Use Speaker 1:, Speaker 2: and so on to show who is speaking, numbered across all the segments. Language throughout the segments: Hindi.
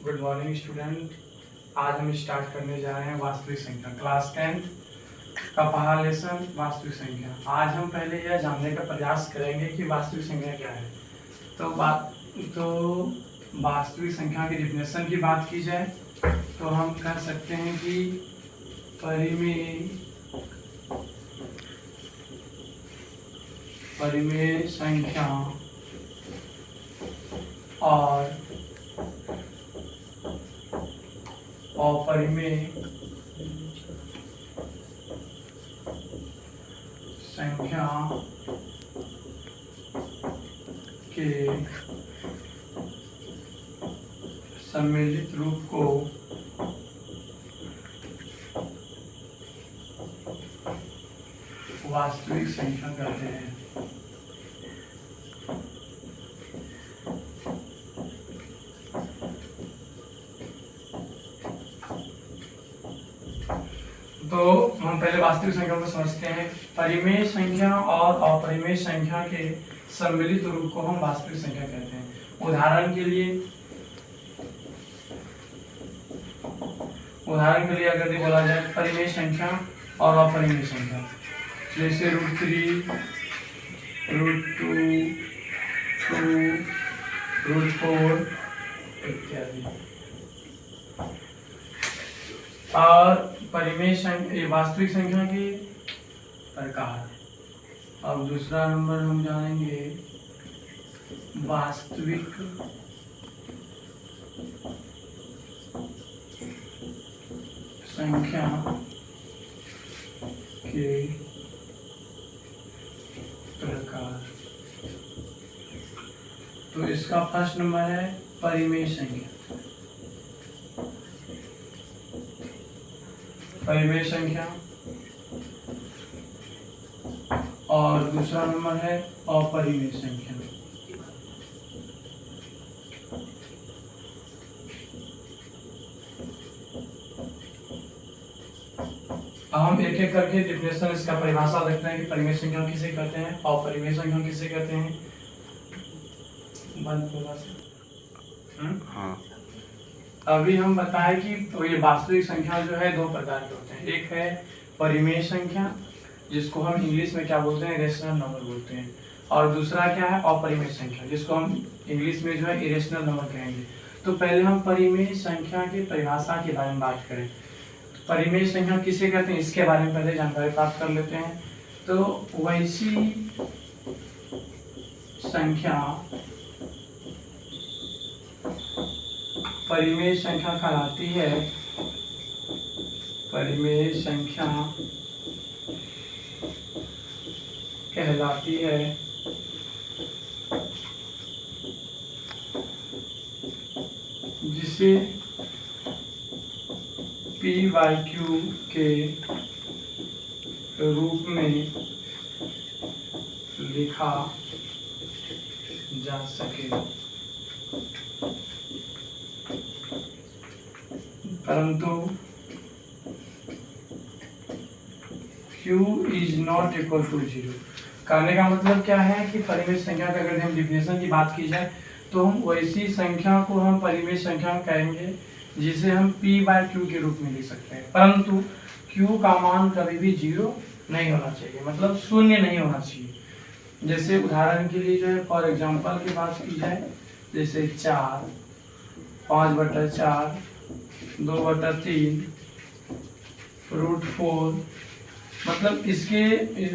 Speaker 1: Good morning student. आज हम स्टार्ट करने जा रहे हैं वास्तविक संख्या, क्लास 10 का पहला लेसन वास्तविक संख्या। आज हम पहले यह जानने का प्रयास करेंगे कि वास्तविक संख्या क्या है। तो वास्तविक संख्या की डिफिनेशन की बात की जाए तो हम कह सकते हैं कि परिमेय संख्या और अपरिमेय संख्या के सम्मिलित रूप को वास्तविक संख्या कहते हैं। तो हम पहले वास्तविक संख्या को समझते हैं। परिमेय संख्या और अपरिमेय संख्या के सम्मिलित रूप को हम वास्तविक संख्या कहते हैं। उदाहरण के लिए अगर बोला जाए परिमेय संख्या और अपरिमेय संख्या, जैसे √3, √2, 2, √4 इत्यादि। और परिमेय संख्या वास्तविक संख्या के प्रकार। अब दूसरा नंबर हम जानेंगे वास्तविक संख्या के प्रकार। तो इसका फर्स्ट नंबर है परिमेय संख्या। परिमेय संख्या और दूसरा नंबर है अपरिमेय संख्या। हम एक एक करके डिफिनेशन इसका परिभाषा देखते हैं कि परिमेय संख्या किसे कहते हैं, अपरिमेय संख्या किसे कहते हैं। हाँ, अभी हम बताएं कि तो ये वास्तविक संख्या जो है दो प्रकार के होते हैं। एक है परिमेय संख्या, जिसको हम इंग्लिश में क्या बोलते हैं, इरेशनल नंबर बोलते हैं। और दूसरा क्या है अपरिमेय संख्या, जिसको हम इंग्लिश में जो है इरेशनल नंबर कहेंगे। तो पहले हम परिमेय संख्या की परिभाषा के बारे में बात करें। परिमेय संख्या किसे कहते हैं इसके बारे में पहले जानकारी प्राप्त कर लेते हैं। तो वैसी संख्या परिमेय संख्या कहलाती है। परिमेय संख्या कहलाती है जिसे p/q के रूप में लिखा जा सके, परंतु q is not equal to 0। कहने का मतलब क्या है कि परिमेय संख्या का अगर हम डिफिनेशन की बात की जाए तो हम वैसी संख्या को हम परिमेय संख्या कहेंगे जिसे हम p/q के रूप में लिख सकते हैं, परंतु q का मान कभी भी 0 नहीं होना चाहिए, मतलब शून्य नहीं होना चाहिए। जैसे उदाहरण के लिए जो है फॉर एग्जांपल की बात की जाए, जैसे 4, 5/4, 2/3, √4, मतलब इसके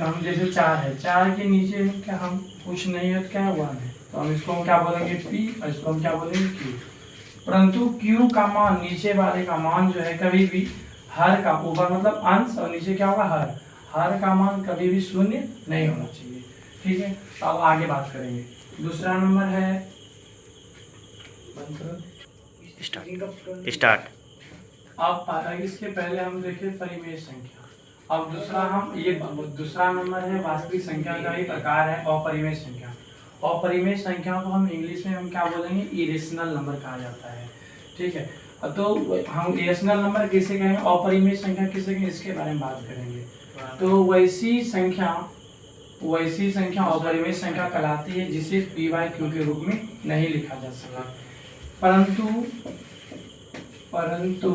Speaker 1: हम जैसे 4 है, 4 के नीचे क्या हम कुछ नहीं है तो क्या 1 है, तो हम इसको हम क्या बोलेंगे p और इसको हम क्या बोलेंगे q। परंतु q का मान, नीचे वाले का मान जो है कभी भी हर का, ऊपर मतलब अंश और नीचे क्या होगा हर का मान कभी भी शून्य नहीं होना चाहिए। ठीक है, तो अब आगे बात करेंगे। दूसरा नंबर है
Speaker 2: स्टार्ट।
Speaker 1: अब इसके पहले हम देखें परिमेय संख्या। अब दूसरा नंबर है वास्तविक संख्या का ही प्रकार है अपरिमेय संख्या। अपरिमेय संख्या को हम इंग्लिश में हम क्या बोलेंगे, इरेशनल नंबर कहा जाता है। ठीक है, तो हम इरेशनल नंबर किसे कहेंगे, अपरिमेय संख्या किसे कहेंगे, इसके बारे में बात करेंगे। तो वैसी संख्या अपरिमेय संख्या कहलाती है जिसे p/q के रूप में नहीं लिखा जा सका, परंतु परंतु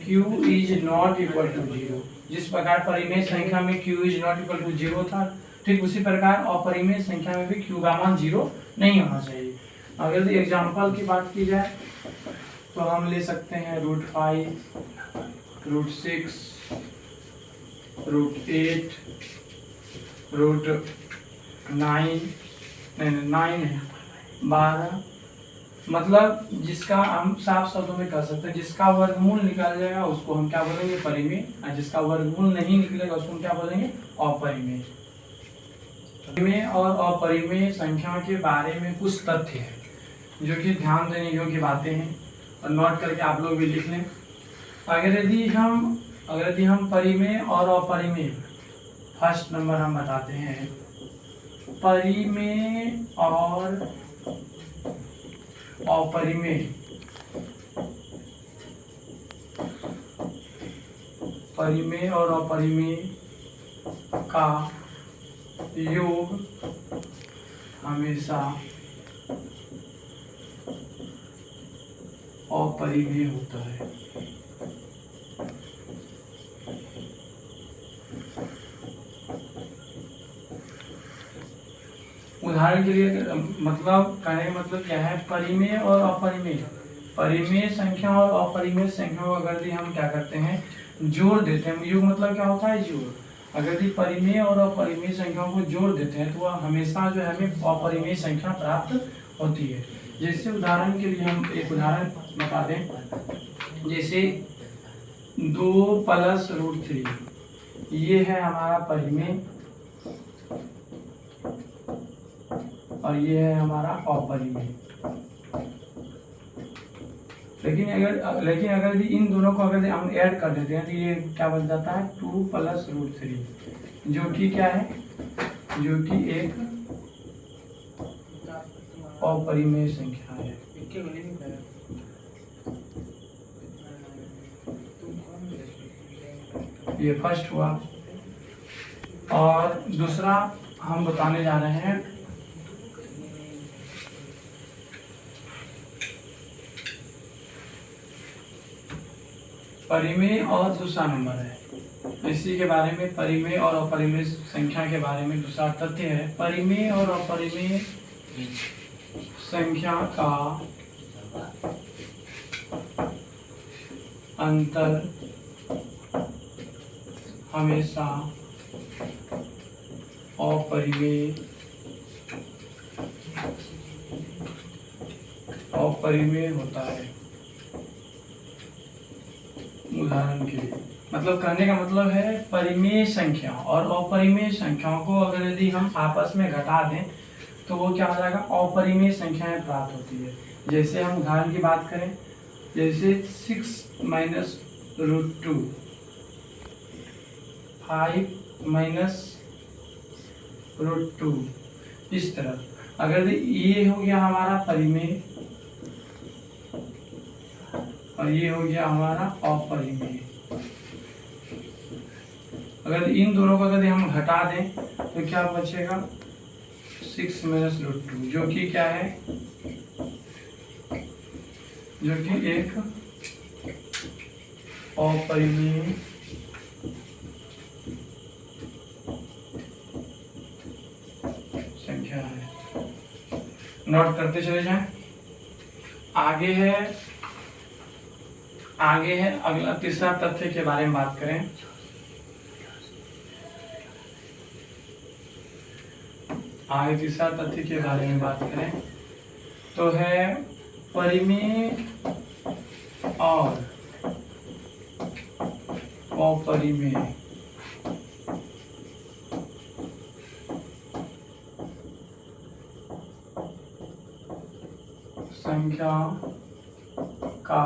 Speaker 1: q is not equal to 0। जिस प्रकार परिमेय संख्या में q is not equal to 0 था, ठीक उसी प्रकार अपरिमेय संख्या में भी q का मान 0 नहीं होना चाहिए। अगर एग्जांपल की बात की जाए तो हम ले सकते हैं √5, √6, √8, √9, 12, मतलब जिसका हम साफ शब्दों में कह सकते हैं जिसका वर्गमूल निकल जाएगा उसको हम क्या बोलेंगे, परिमेय, और जिसका वर्गमूल नहीं निकलेगा उसको हम क्या बोलेंगे, अपरिमेय। परिमेय और अपरिमेय संख्या के बारे में कुछ तथ्य है जो कि ध्यान देने योग्य बातें हैं, और नोट करके आप लोग भी लिख लें। अगर यदि हम परिमेय और अपरिमेय, फर्स्ट नंबर हम बताते हैं परिमेय और अपरिमेय, परिमेय और अपरिमेय का योग हमेशा अपरिमेय होता है। उदाहरण के लिए मतलब कहने का मतलब क्या है, परिमेय और अपरिमेय, परिमेय संख्या और अपरिमेय संख्या को अगर हम क्या करते हैं, जोड़ देते हैं। योग मतलब क्या होता है, जोड़। अगर परिमेय और अपरिमेय संख्याओं को जोड़ देते हैं तो वह हमेशा जो है हमें अपरिमेय संख्या प्राप्त होती है। जैसे उदाहरण के लिए हम एक उदाहरण बता दें, जैसे 2 + √3, ये है हमारा परिमेय और ये है हमारा अपरिमेय। लेकिन अगर इन दोनों को अगर हम ऐड कर देते हैं तो ये क्या बन जाता है, 2 + √3, जो कि क्या है, जो कि एक अपरिमेय संख्या है। ये फर्स्ट हुआ। और दूसरा हम बताने जा रहे हैं परिमेय, और दूसरा नंबर है इसी के बारे में, परिमेय और अपरिमेय संख्या के बारे में दूसरा तथ्य है, परिमेय और अपरिमेय संख्या का अंतर हमेशा अपरिमेय होता है। उदाहरण के लिए मतलब कहने का मतलब है, परिमेय संख्या और अपरिमेय संख्याओं को अगर यदि हम आपस में घटा दें तो वो क्या हो जाएगा, अपरिमेय संख्याएं प्राप्त होती है। जैसे हम उदाहरण की बात करें, जैसे 6 - √2, 5 - √2, इस तरह। अगर ये हो गया हमारा परिमेय और ये हो गया हमारा अपरिमेय, अगर इन दोनों को अगर हम घटा दें तो क्या बचेगा, 6 - √2, जो कि क्या है, जो कि एक अपरिमेय संख्या है। नोट करते चले जाएं। आगे है अगला तीसरा तथ्य के बारे में बात करें। आगे तीसरा तथ्य के बारे में बात करें तो है परिमेय और अपरिमेय संख्या का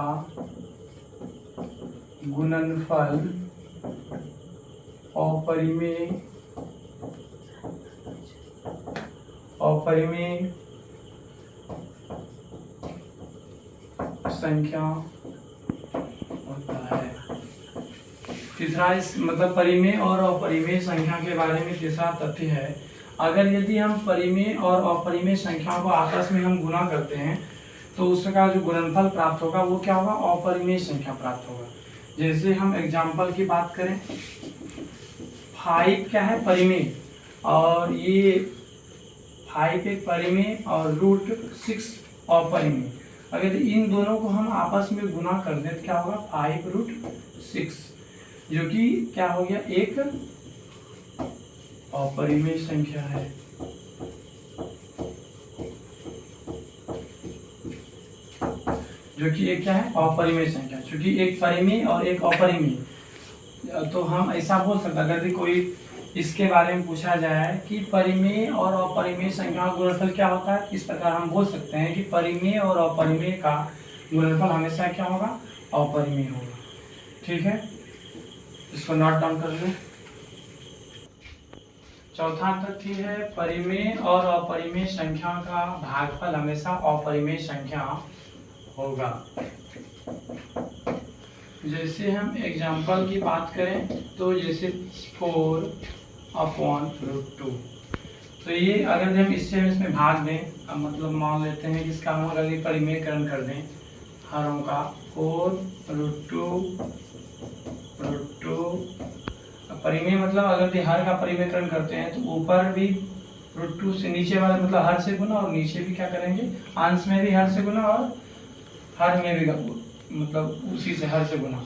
Speaker 1: गुणनफल अपरिमेय संख्या होता है। तीसरा मतलब परिमेय और अपरिमेय संख्या के बारे में तीसरा तथ्य है, अगर यदि हम परिमेय और अपरिमेय संख्याओं को आपस में हम गुणा करते हैं तो उसका जो गुणनफल प्राप्त होगा वो क्या होगा, अपरिमेय संख्या प्राप्त होगा। जैसे हम एग्जाम्पल की बात करें, 5 क्या है, परिमेय, और ये 5 एक परिमेय और √6 अपरिमेय। अगर इन दोनों को हम आपस में गुना कर दें तो क्या होगा, 5√6, जो कि क्या हो गया, एक अपरिमेय संख्या है। जो कि एक क्या है, अपरिमेय संख्या, क्योंकि एक परिमेय और एक अपरिमेय। तो हम ऐसा बोल सकते हैं, अगर कोई इसके बारे में पूछा जाए कि परिमेय और अपरिमेय संख्या का गुणनफल क्या होता है, इस प्रकार हम बोल सकते हैं कि परिमेय और अपरिमेय का गुणनफल हमेशा क्या होगा, अपरिमेय होगा। ठीक है, इसको नोट डाउन कर लो। चौथा तथ्य है, परिमेय और अपरिमेय संख्या का भागफल हमेशा अपरिमेय संख्या होगा। जैसे हम एग्जाम्पल की बात करें तो जैसे 4/√2, तो ये अगर हम इसमें भाग दें, मतलब मान लेते हैं कि इसका हम अगर परिमेयकरण कर दें हरों का, 4√2 परिमेय मतलब अगर हर का परिमेयकरण करते हैं तो ऊपर भी √2 से नीचे वाले मतलब हर से गुना, और नीचे भी क्या करेंगे, अंश में भी हर से गुना और हर में भी मतलब उसी से हर से गुना।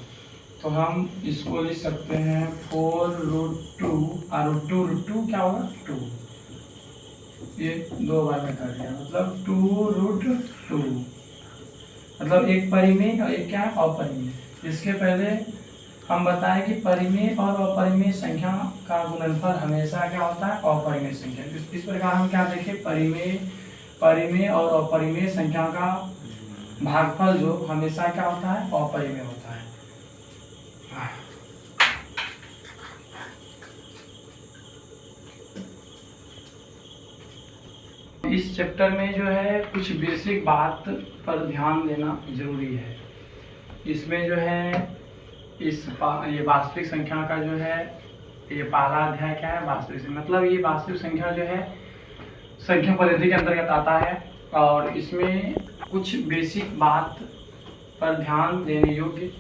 Speaker 1: तो हम इसको लिख सकते हैं 4√2 और √2 क्या होगा, 2, ये 2 बार में कर दिया, मतलब 2√2, मतलब एक परिमेय और एक क्या है, अपरिमेय। इसके पहले हम बताएं कि परिमेय और अपरिमेय संख्या का गुणनफल हमेशा क्या होता है, अपरिमेय संख्या। इस प्रकार हम क्या देखें, परिमेय और अपरिमेय संख्या का भागफल जो हमेशा क्या होता है, अपरिमेय होता है। इस चैप्टर में जो है कुछ बेसिक बात पर ध्यान देना जरूरी है। इसमें जो है ये वास्तविक संख्या का जो है, ये पहला अध्याय क्या है, वास्तविक, मतलब ये वास्तविक संख्या जो है संख्या पद्धति के अंतर्गत आता है, और इसमें कुछ बेसिक बात पर ध्यान देने योग्य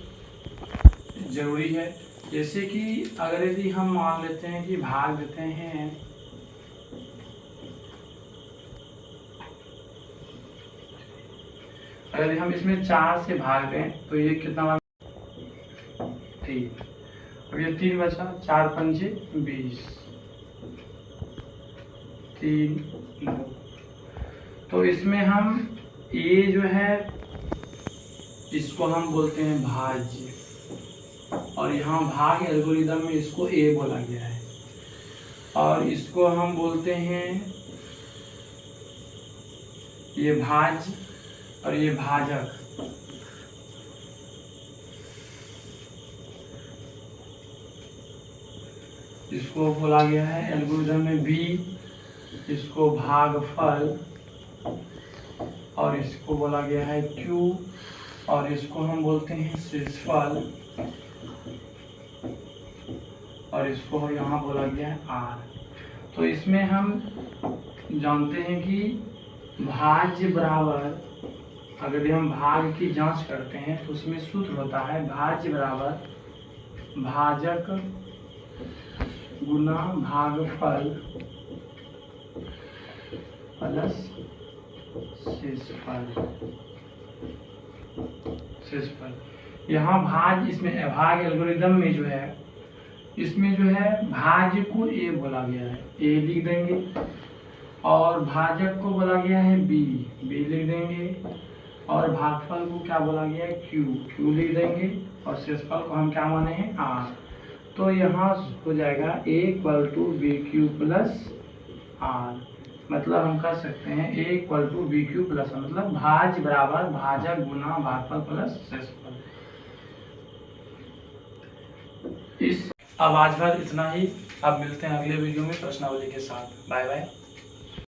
Speaker 1: जरूरी है। जैसे कि अगर यदि हम मान लेते हैं कि भाग देते हैं, अगर हम इसमें 4 से भाग दें तो ये कितना, 3, अब ये 3 बचा, 4 पंजे 20, 3 2। तो इसमें हम ये जो है इसको हम बोलते हैं भाज्य, और यहाँ भाग एल्गोरिदम में इसको ए बोला गया है, और इसको हम बोलते हैं ये भाज्य और ये भाजक। इसको बोला गया है एल्गोरिदम में बी, इसको भागफल, और इसको बोला गया है क्यू, और इसको हम बोलते हैं शेषफल, और इसको यहाँ बोला गया है आर। तो इसमें हम जानते हैं कि भाज्य बराबर, अगर हम भाग की जांच करते हैं तो उसमें सूत्र होता है भाज्य बराबर भाजक गुना भागफल प्लस शेषफल। यहाँ भाज, इसमें भाग एल्गोरिदम में जो है, इसमें जो है भाज्य को ए बोला गया है, ए लिख देंगे, और भाजक को बोला गया है बी लिख देंगे, और भागफल को क्या बोला गया है, क्यू लिख देंगे, और शेषफल को हम क्या माने हैं, आर। तो यहाँ हो जाएगा A=BQ प्लस आर, मतलब हम कर सकते हैं A=BQ प्लस, मतलब भाज्य बराबर भाजक गुना भागफल प्लस शेषफल। इस अब आज भर इतना ही, अब मिलते हैं अगले वीडियो में प्रश्नावली के साथ। Bye bye.